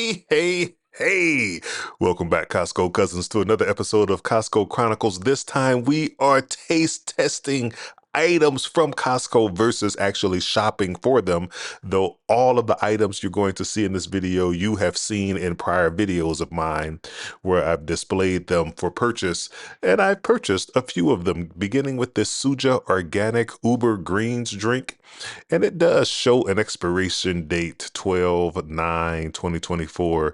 Hey. Welcome back, Costco cousins, to another episode of Costco Chronicles. This time we are taste testing items from Costco versus actually shopping for them, though all of the items you're going to see in this video you have seen in prior videos of mine where I've displayed them for purchase, and I've purchased a few of them, beginning with this Suja Organic Uber Greens drink. And it does show an expiration date, 12/9/2024,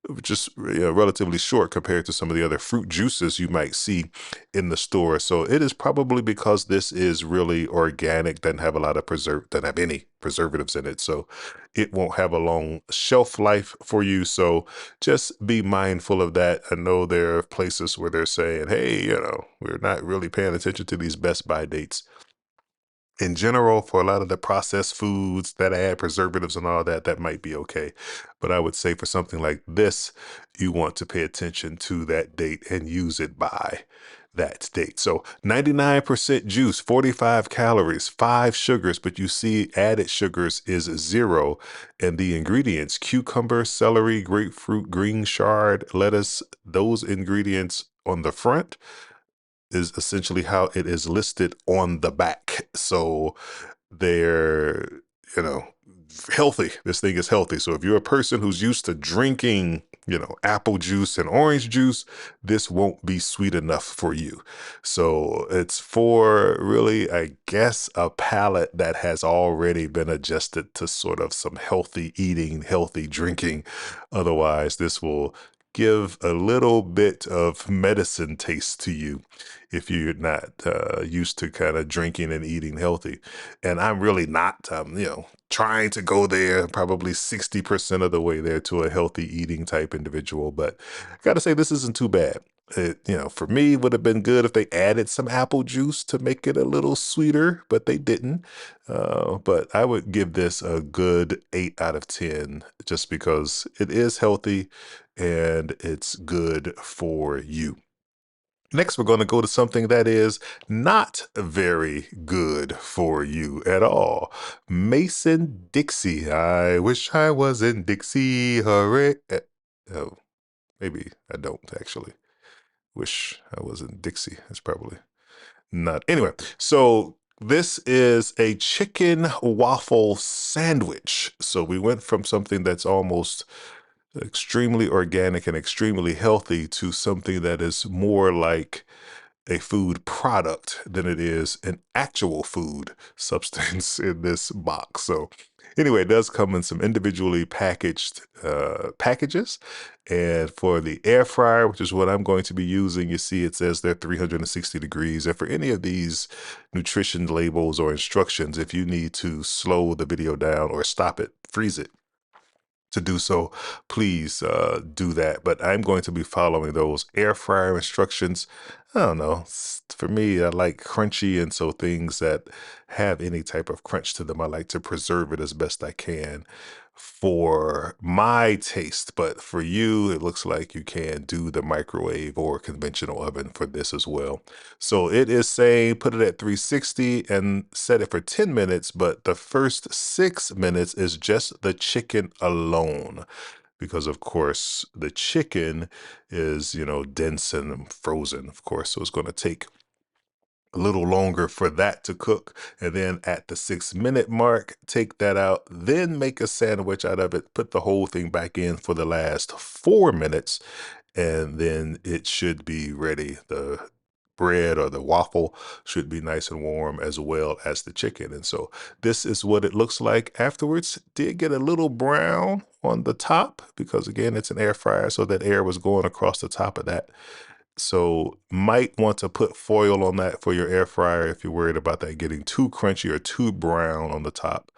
which is relatively short compared to some of the other fruit juices you might see in the store. So it is probably because this is really organic, doesn't have a lot of doesn't have any preservatives in it. So it won't have a long shelf life for you. So just be mindful of that. I know there are places where they're saying, hey, we're not really paying attention to these best by dates in general. For a lot of the processed foods that add preservatives and all that, that might be okay. But I would say for something like this, you want to pay attention to that date and use it by that date. So 99% juice, 45 calories, 5 sugars, but you see added sugars is 0. And the ingredients, cucumber, celery, grapefruit, green chard, lettuce, those ingredients on the front is essentially how it is listed on the back. So they're, you know, healthy. This thing is healthy. So if you're a person who's used to drinking, apple juice and orange juice, this won't be sweet enough for you. So it's for really, I guess, a palate that has already been adjusted to sort of some healthy eating, healthy drinking. Otherwise, this will give a little bit of medicine taste to you if you're not used to kind of drinking and eating healthy. And I'm really not, trying to go there, probably 60% of the way there to a healthy eating type individual. But I got to say, this isn't too bad. For me, it would have been good if they added some apple juice to make it a little sweeter, but they didn't. But I would give this a good 8 out of 10 just because it is healthy and it's good for you. Next, we're going to go to something that is not very good for you at all. Mason Dixie. I wish I was in Dixie. Hooray. Oh, maybe I don't actually. Wish I was in Dixie. That's probably not. Anyway, so this is a chicken waffle sandwich. So we went from something that's almost extremely organic and extremely healthy to something that is more like a food product than it is an actual food substance in this box. So anyway, it does come in some individually packaged packages. And for the air fryer, which is what I'm going to be using, you see it says they're 360 degrees. And for any of these nutrition labels or instructions, if you need to slow the video down or stop it, freeze it, to do so, please do that. But I'm going to be following those air fryer instructions. I don't know. For me, I like crunchy, and so things that have any type of crunch to them, I like to preserve it as best I can for my taste. But for you, it looks like you can do the microwave or conventional oven for this as well. So it is saying put it at 360 and set it for 10 minutes, but the first 6 minutes is just the chicken alone. Because of course the chicken is, dense and frozen, of course. So it's going to take a little longer for that to cook. And then at the 6 minute mark, take that out, then make a sandwich out of it, put the whole thing back in for the last 4 minutes, and then it should be ready. The bread or the waffle should be nice and warm as well as the chicken. And so this is what it looks like afterwards. Did get a little brown on the top because again, it's an air fryer. So that air was going across the top of that. So might want to put foil on that for your air fryer if you're worried about that getting too crunchy or too brown on the top.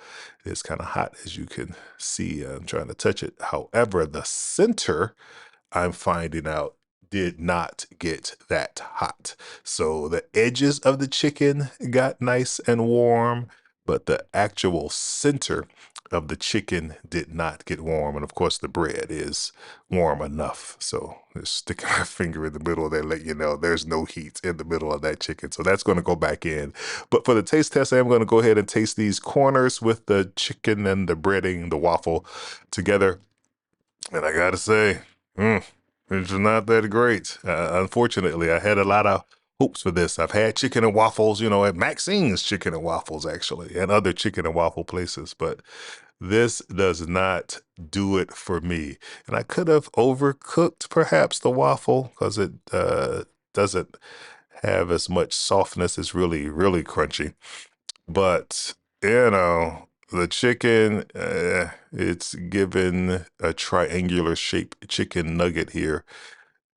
It's kind of hot, as you can see. I'm trying to touch it. However, the center, I'm finding out, did not get that hot. So the edges of the chicken got nice and warm, but the actual center of the chicken did not get warm. And of course, the bread is warm enough. So just sticking my finger in the middle there, let you know there's no heat in the middle of that chicken. So that's going to go back in. But for the taste test, I'm going to go ahead and taste these corners with the chicken and the breading, the waffle together. And I gotta say, mm, it's not that great. Unfortunately, I had a lot of hopes for this. I've had chicken and waffles, at Maxine's Chicken and Waffles, actually, and other chicken and waffle places, but this does not do it for me. And I could have overcooked perhaps the waffle because it doesn't have as much softness. It's really, really crunchy. But, the chicken, it's given a triangular shaped chicken nugget here.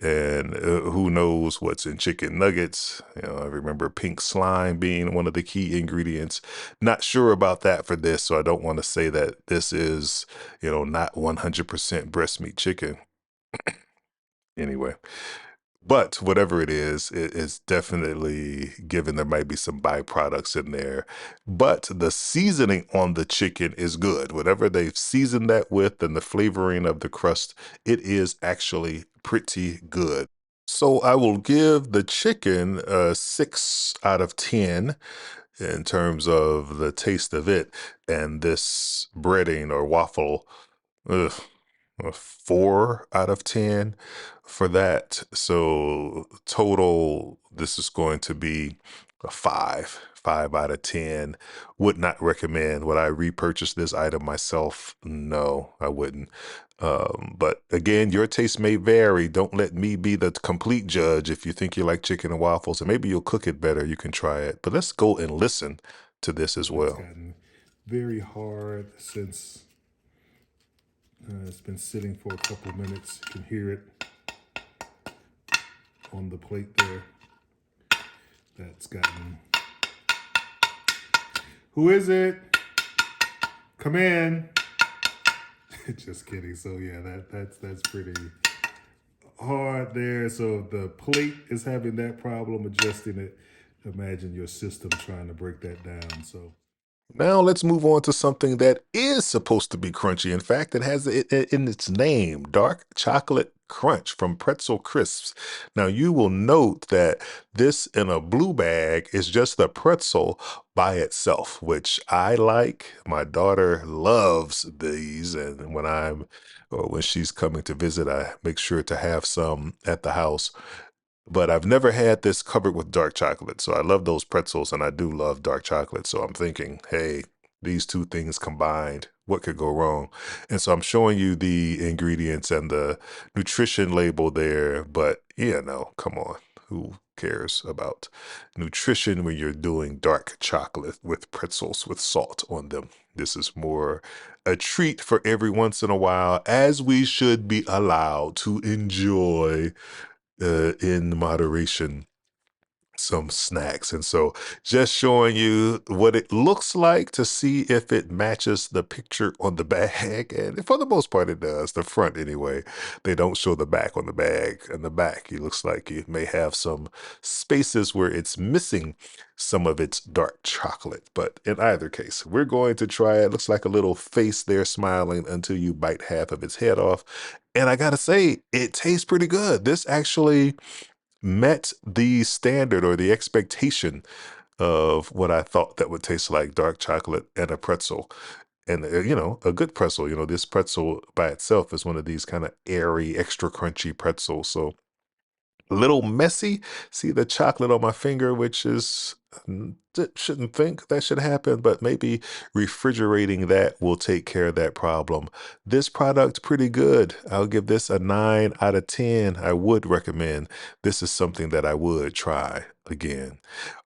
And who knows what's in chicken nuggets? I remember pink slime being one of the key ingredients. Not sure about that for this, so I don't want to say that this is, not 100% breast meat chicken. Anyway, but whatever it is definitely given there might be some byproducts in there. But the seasoning on the chicken is good. Whatever they've seasoned that with and the flavoring of the crust, it is actually pretty good. So I will give the chicken a 6 out of 10 in terms of the taste of it. And this breading or waffle, ugh, a 4 out of 10 for that. So total, this is going to be a 5 out of 10. Would not recommend. Would I repurchase this item myself? No, I wouldn't. But again, your taste may vary. Don't let me be the complete judge. If you think you like chicken and waffles and maybe you'll cook it better, you can try it. But let's go and listen to this as It's well. gotten very hard since it's been sitting for a couple of minutes. You can hear it on the plate there. That's gotten. Who is it? Come in. Just kidding. So yeah, that's pretty hard there. So the plate is having that problem adjusting it. Imagine your system trying to break that down. So Now let's move on to something that is supposed to be crunchy. In fact, it has it in its name, dark chocolate crunch from Pretzel Crisps. Now you will note that this in a blue bag is just the pretzel by itself, which I like. My daughter loves these, and when she's coming to visit, I make sure to have some at the house. But I've never had this covered with dark chocolate. So I love those pretzels and I do love dark chocolate. So I'm thinking, hey, these two things combined, what could go wrong? And so I'm showing you the ingredients and the nutrition label there. But no, come on. Who cares about nutrition when you're doing dark chocolate with pretzels with salt on them? This is more a treat for every once in a while, as we should be allowed to enjoy in moderation some snacks. And so just showing you what it looks like to see if it matches the picture on the bag. And for the most part, it does. The front, anyway. They don't show the back on the bag. And the back, it looks like it may have some spaces where it's missing some of its dark chocolate. But in either case, we're going to try it. Looks like a little face there smiling until you bite half of its head off. And I gotta say, it tastes pretty good. This actually met the standard or the expectation of what I thought that would taste like dark chocolate and a pretzel. And, a good pretzel, this pretzel by itself is one of these kind of airy, extra crunchy pretzels. So a little messy. See the chocolate on my finger, which is shouldn't think that should happen, but maybe refrigerating that will take care of that problem. This product pretty good. I'll give this a 9 out of 10. I would recommend. This is something that I would try again.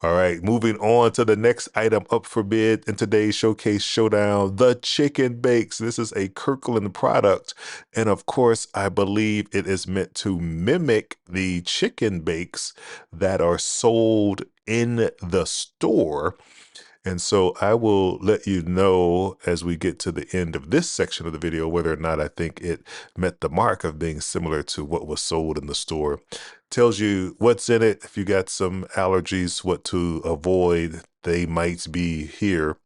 All right, moving on to the next item up for bid in today's Showcase Showdown, the Chicken Bakes. This is a Kirkland product. And of course, I believe it is meant to mimic the chicken bakes that are sold in the store. And so I will let you know as we get to the end of this section of the video whether or not I think it met the mark of being similar to what was sold in the store. Tells you what's in it. If you got some allergies, what to avoid, they might be here.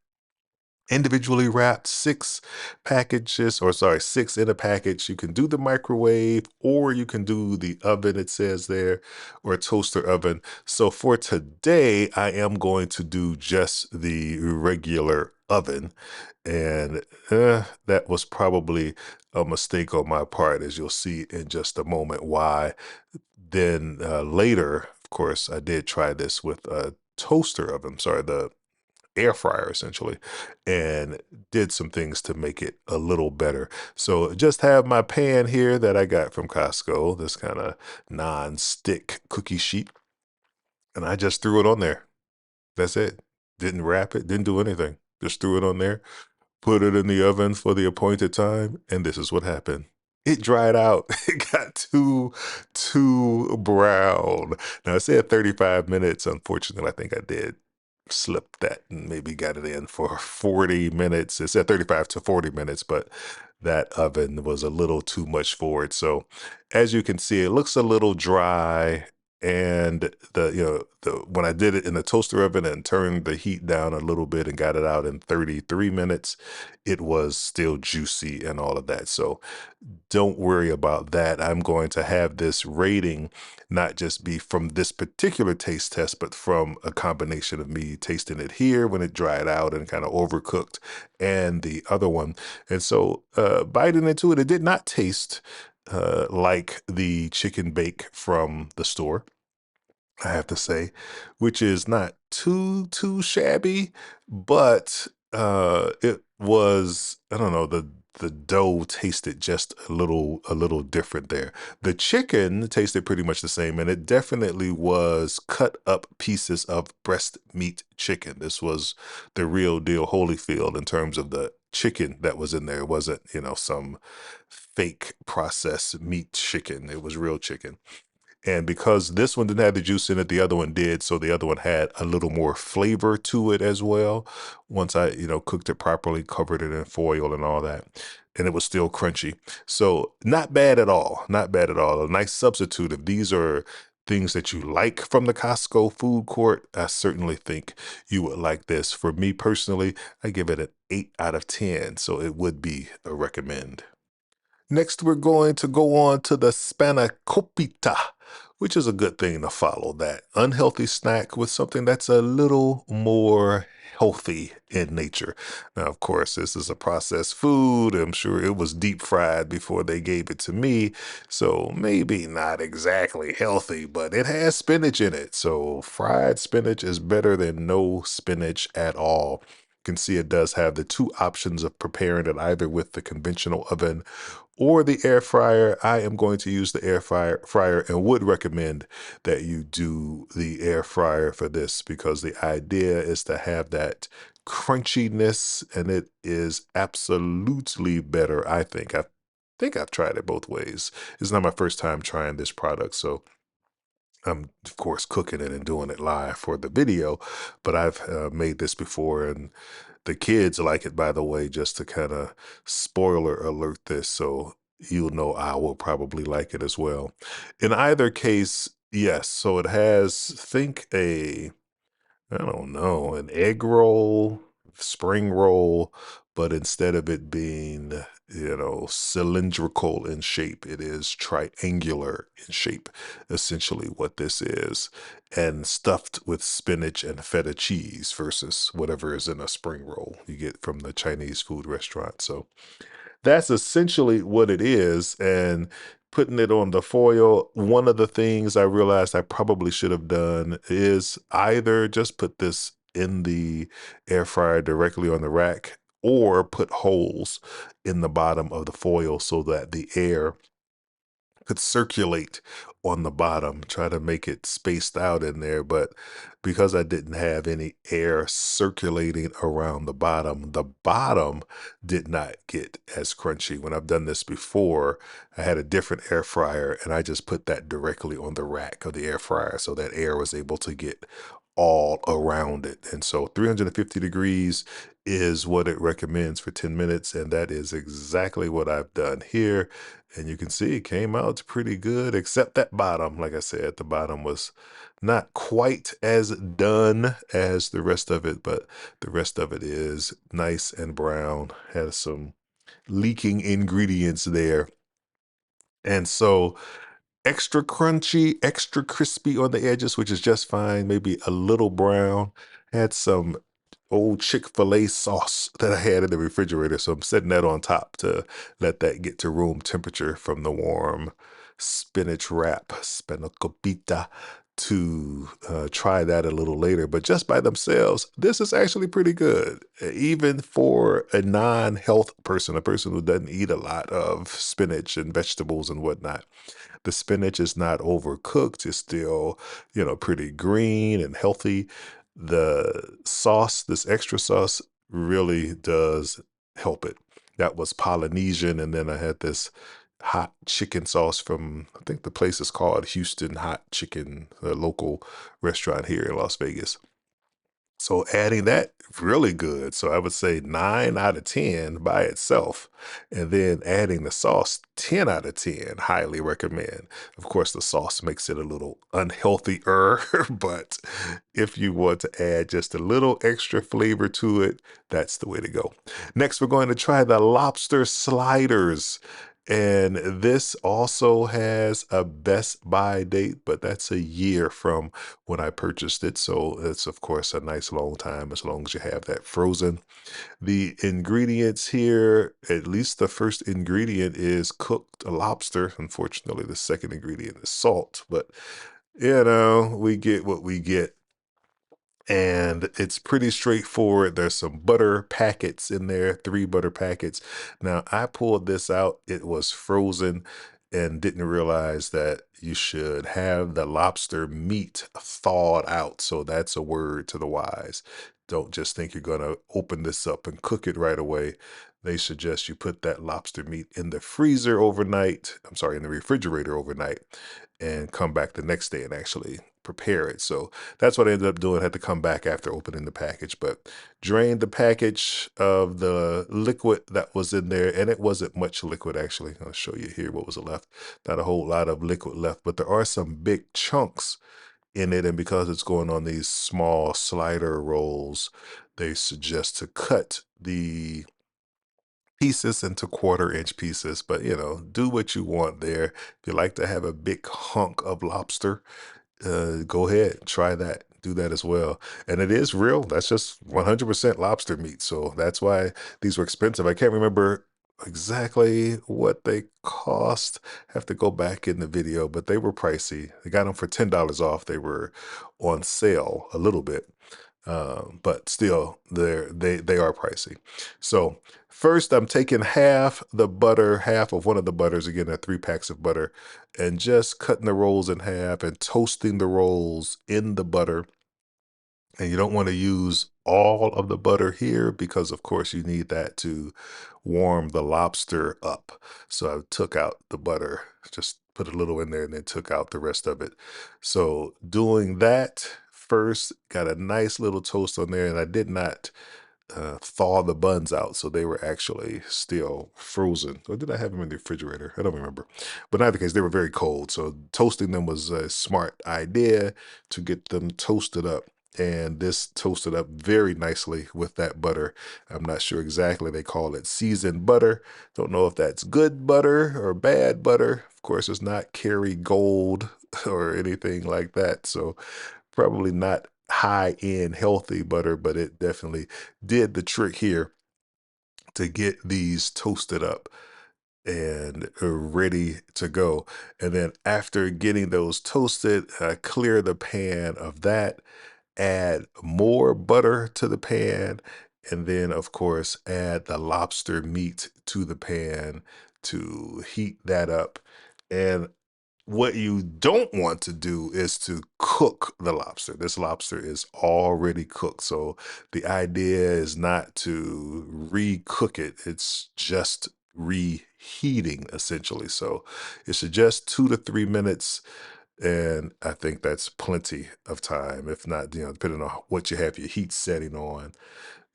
Individually wrapped, 6 packages, or sorry, 6 in a package. You can do the microwave or you can do the oven, it says there, or a toaster oven. So for today, I am going to do just the regular oven. And that was probably a mistake on my part, as you'll see in just a moment why. Then later, of course, I did try this with a toaster oven, sorry, the air fryer essentially, and did some things to make it a little better. So just have my pan here that I got from Costco, this kind of non-stick cookie sheet, and I just threw it on there. That's it. Didn't wrap it, didn't do anything. Just threw it on there, put it in the oven for the appointed time, and this is what happened. It dried out. It got too brown. Now I said 35 minutes. Unfortunately, I think I did slip that and maybe got it in for 40 minutes. It said 35 to 40 minutes, but that oven was a little too much for it. So as you can see, it looks a little dry. And the when I did it in the toaster oven and turned the heat down a little bit and got it out in 33 minutes, it was still juicy and all of that. So don't worry about that. I'm going to have this rating not just be from this particular taste test, but from a combination of me tasting it here when it dried out and kind of overcooked, and the other one. And so, biting into it, it did not taste like the chicken bake from the store, I have to say, which is not too shabby, but it was, I don't know, the dough tasted just a little different there. The chicken tasted pretty much the same, and it definitely was cut up pieces of breast meat chicken. This was the real deal Holyfield in terms of the chicken that was in there. It wasn't, some fake processed meat chicken. It was real chicken. And because this one didn't have the juice in it, the other one did. So the other one had a little more flavor to it as well. Once I, cooked it properly, covered it in foil and all that. And it was still crunchy. So not bad at all. Not bad at all. A nice substitute. If these are things that you like from the Costco food court, I certainly think you would like this. For me personally, I give it an 8 out of 10. So it would be a recommend. Next, we're going to go on to the spanakopita, which is a good thing to follow that unhealthy snack with something that's a little more healthy in nature. Now, of course, this is a processed food. I'm sure it was deep fried before they gave it to me. So maybe not exactly healthy, but it has spinach in it. So fried spinach is better than no spinach at all. You can see it does have the two options of preparing it either with the conventional oven or the air fryer. I am going to use the air fryer and would recommend that you do the air fryer for this, because the idea is to have that crunchiness, and it is absolutely better. I think I've tried it both ways. It's not my first time trying this product, so I'm of course cooking it and doing it live for the video, but I've made this before, and the kids like it, by the way, just to kind of spoiler alert this. So you'll know I will probably like it as well. In either case, yes. So it has, think I don't know, an egg roll, spring roll, but instead of it being, cylindrical in shape, it is triangular in shape, essentially what this is, and stuffed with spinach and feta cheese versus whatever is in a spring roll you get from the Chinese food restaurant. So that's essentially what it is. And putting it on the foil, one of the things I realized I probably should have done is either just put this in the air fryer directly on the rack, or put holes in the bottom of the foil so that the air could circulate on the bottom, try to make it spaced out in there. But because I didn't have any air circulating around the bottom did not get as crunchy. When I've done this before, I had a different air fryer and I just put that directly on the rack of the air fryer so that air was able to get all around it. And so 350 degrees is what it recommends for 10 minutes. And that is exactly what I've done here. And you can see it came out pretty good, except that bottom. Like I said, the bottom was not quite as done as the rest of it, but the rest of it is nice and brown, has some leaking ingredients there. And so extra crunchy, extra crispy on the edges, which is just fine, maybe a little brown. Had some old Chick-fil-A sauce that I had in the refrigerator. So I'm setting that on top to let that get to room temperature from the warm spinach wrap, spanakopita, to try that a little later. But just by themselves, this is actually pretty good. Even for a non-health person, a person who doesn't eat a lot of spinach and vegetables and whatnot. The spinach is not overcooked. It's still, pretty green and healthy. The sauce, this extra sauce, really does help it. That was Polynesian. And then I had this hot chicken sauce from, I think the place is called Houston Hot Chicken, a local restaurant here in Las Vegas. So adding that really good. So I would say 9 out of 10 by itself. And then adding the sauce, 10 out of 10, highly recommend. Of course, the sauce makes it a little unhealthier, but if you want to add just a little extra flavor to it, that's the way to go. Next, we're going to try the lobster sliders. And this also has a best buy date, but that's a year from when I purchased it. So it's, of course, a nice long time as long as you have that frozen. The ingredients here, at least the first ingredient is cooked lobster. Unfortunately, the second ingredient is salt, but we get what we get, and it's pretty straightforward. There's some butter packets in there, 3 butter packets. Now, I pulled this out, it was frozen, and didn't realize that you should have the lobster meat thawed out. So that's a word to the wise. Don't just think you're going to open this up and cook it right away. They suggest you put that lobster meat in the freezer overnight. I'm sorry, in the refrigerator overnight, and come back the next day and actually prepare it. So that's what I ended up doing. I had to come back after opening the package, but drained the package of the liquid that was in there, and it wasn't much liquid actually. I'll show you here what was left. Not a whole lot of liquid left, but there are some big chunks in it, and because it's going on these small slider rolls, they suggest to cut the pieces into 1/4 inch pieces, but do what you want there. If you like to have a big hunk of lobster, go ahead, try that. Do that as well. And it is real. That's just 100% lobster meat. So that's why these were expensive. I can't remember exactly what they cost. Have to go back in the video, but they were pricey. I got them for $10 off. They were on sale a little bit. But still, they are pricey. So first, I'm taking half the butter, half of one of the butters. Again, there are 3 packs of butter, and just cutting the rolls in half and toasting the rolls in the butter. And you don't want to use all of the butter here because, of course, you need that to warm the lobster up. So I took out the butter, just put a little in there and then took out the rest of it. So doing that first, got a nice little toast on there, and I did not thaw the buns out, so they were actually still frozen. Or did I have them in the refrigerator? I don't remember. But in either case, they were very cold, so toasting them was a smart idea to get them toasted up. And this toasted up very nicely with that butter. I'm not sure exactly. They call it seasoned butter. Don't know if that's good butter or bad butter. Of course, it's not Kerry Gold or anything like that. So probably not high end healthy butter, but it definitely did the trick here to get these toasted up and ready to go. And then after getting those toasted, clear the pan of that, add more butter to the pan, and then, of course, add the lobster meat to the pan to heat that up. And what you don't want to do is to cook the lobster. This lobster is already cooked. So the idea is not to re-cook it. It's just reheating essentially. So it should just 2 to 3 minutes. And I think that's plenty of time. If not, depending on what you have your heat setting on,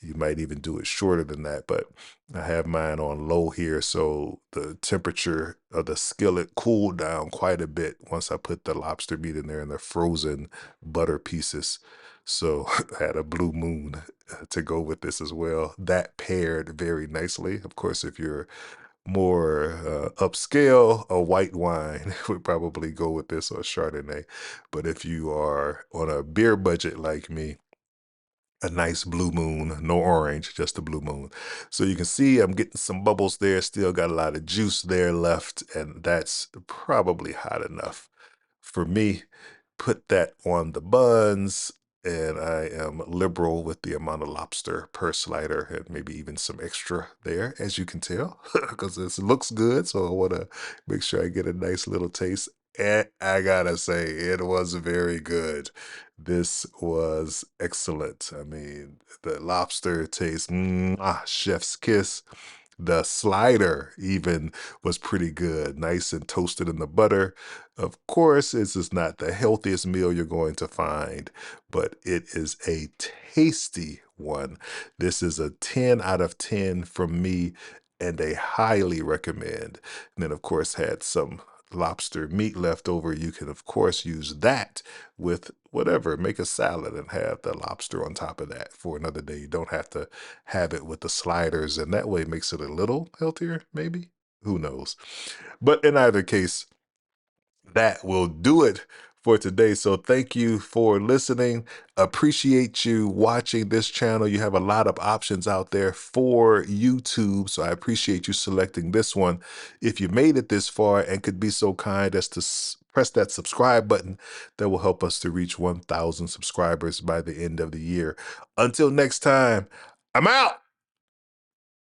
you might even do it shorter than that, but I have mine on low here, so the temperature of the skillet cooled down quite a bit once I put the lobster meat in there and the frozen butter pieces. So I had a blue moon to go with this as well. That paired very nicely. Of course, if you're more upscale, a white wine would probably go with this, or Chardonnay. But if you are on a beer budget like me, a nice blue moon, no orange, just a blue moon. So you can see I'm getting some bubbles there, still got a lot of juice there left, and that's probably hot enough for me. Put that on the buns, and I am liberal with the amount of lobster per slider, and maybe even some extra there, as you can tell, because this looks good. So I want to make sure I get a nice little taste. And I gotta say, it was very good. This was excellent. I mean, the lobster tastes, chef's kiss. The slider even was pretty good, nice and toasted in the butter. Of course, this is not the healthiest meal you're going to find, but it is a tasty one. This is a 10 out of 10 from me and a highly recommend. And then, of course, had some lobster meat left over. You can, of course, use that with whatever, make a salad and have the lobster on top of that for another day. You don't have to have it with the sliders, and that way makes it a little healthier, maybe. Who knows? But in either case, that will do it for today. So thank you for listening. Appreciate you watching this channel. You have a lot of options out there for YouTube. So I appreciate you selecting this one. If you made it this far and could be so kind as to press that subscribe button, that will help us to reach 1,000 subscribers by the end of the year. Until next time, I'm out.